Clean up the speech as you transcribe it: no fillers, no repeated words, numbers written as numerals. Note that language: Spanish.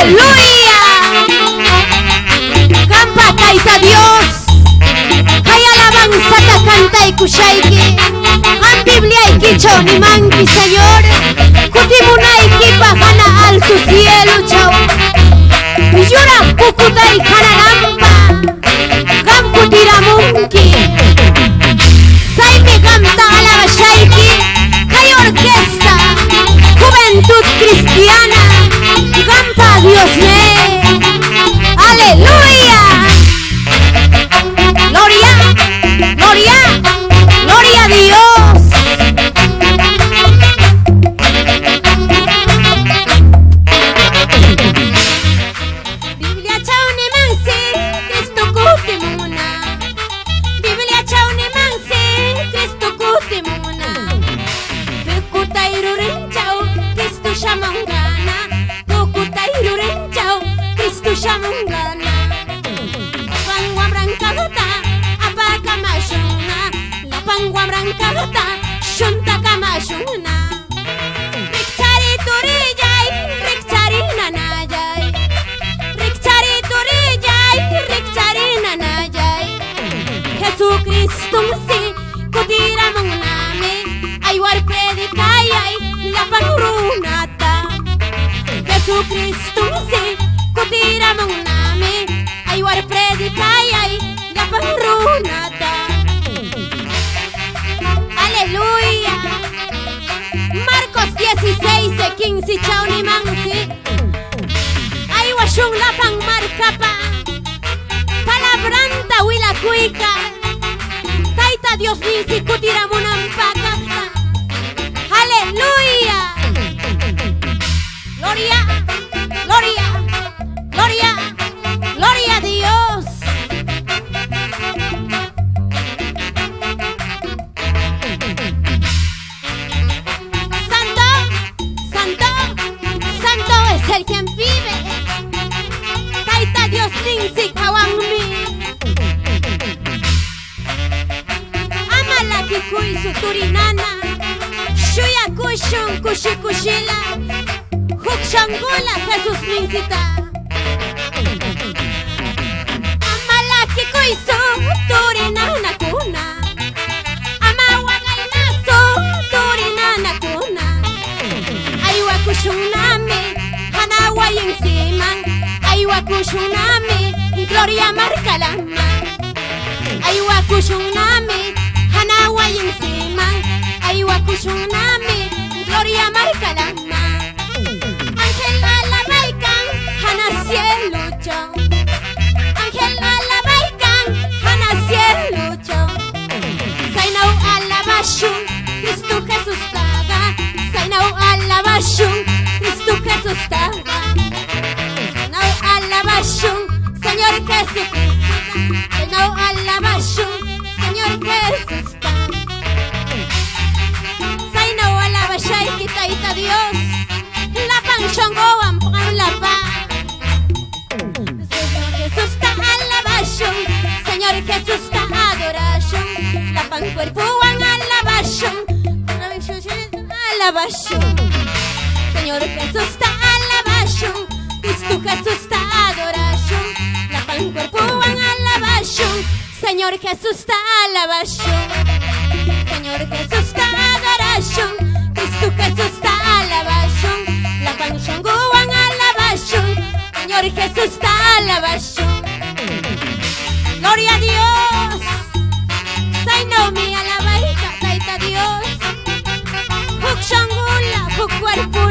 ¡Aleluya! Campa taita Dios. Hay alabanza ta canta y kushaiki. Am Biblia y kicho ni manki Señor. Kutimunaiki bajana al tu cielo chao. Yura kukutai kananamba. Gam kutiramunki. Saime canta alabashaiki. Hay orquesta. Juventud cristiana. Canta Dios me. Aleluya. Gloria, gloria, gloria a Dios. Biblia chaune manse, Cristo kutimuna. Biblia chaune manse, Cristo kutimuna. Bekutairu renchao, Cristo shamangana. Bekutairu renchao, Cristo shamangana. Pangwa brancagata, apaga mashuna. La pangwa brancagata, shunta kamashuna. Rikchari turijay, rikchari nanajay. Rikchari turijay, rikchari nanajay. Jesucristo si kutira mungname. Aywar predikayay, la pangrunata. Jesucristo si kutira mungname. Aywar predikayay, la pangrunata. Aleluya. Marcos 16:15 chauni mansi. Aywa shung la pang markapa. Palabranta wila kuika. Taita Dios nisi kutiramunan pakata. Aleluya. Gloria, gloria, gloria, gloria a Dios. Santo, santo, santo es el quien vive. Taita Dios ninsi kawangmi. Amala kikuy suturinana. Shuya kushun kushikushila. Hukshangula Jesús ninsita. Amala kikuy suturinana kuna. Amawagay na suturinana kuna. Aywa kushunami, hanawa yung siman. Aywa kushunami, gloria markalama. Aywa kushunami, hanawa yung siman. Aywa kushunami, gloria markalama. Ángel alabaikan, hana cielo chong. Ángel alabaikan, hana cielo chong. Sainaw alabashun, Cristo Jesús taga. Sainaw alabashun, Cristo Jesús taga. Sainaw alabashun, Señor Jesucristo. Sainaw alabashun, Señor Jesús taga. Sainaw alabashay kita ita Dios. Lapang shongo ang panglapa. Señor Jesús ta alabashun, Señor Jesús ta adoración. Lapang cuerpo ang alabashun, alabashun. Señor Jesús ta alabashun, Cristo Jesús ta adoración. Lapang cuerpo ang alabashun, Señor Jesús ta alabashun. Señor Jesús ta adoración, Cristo Jesús ta alabashun. Lapang shongo ang alabashun, Señor Jesús ta alabashun. Gloria a Dios. Sainaw mi alabay ka taita Dios. Huk shangula, huk cuerpo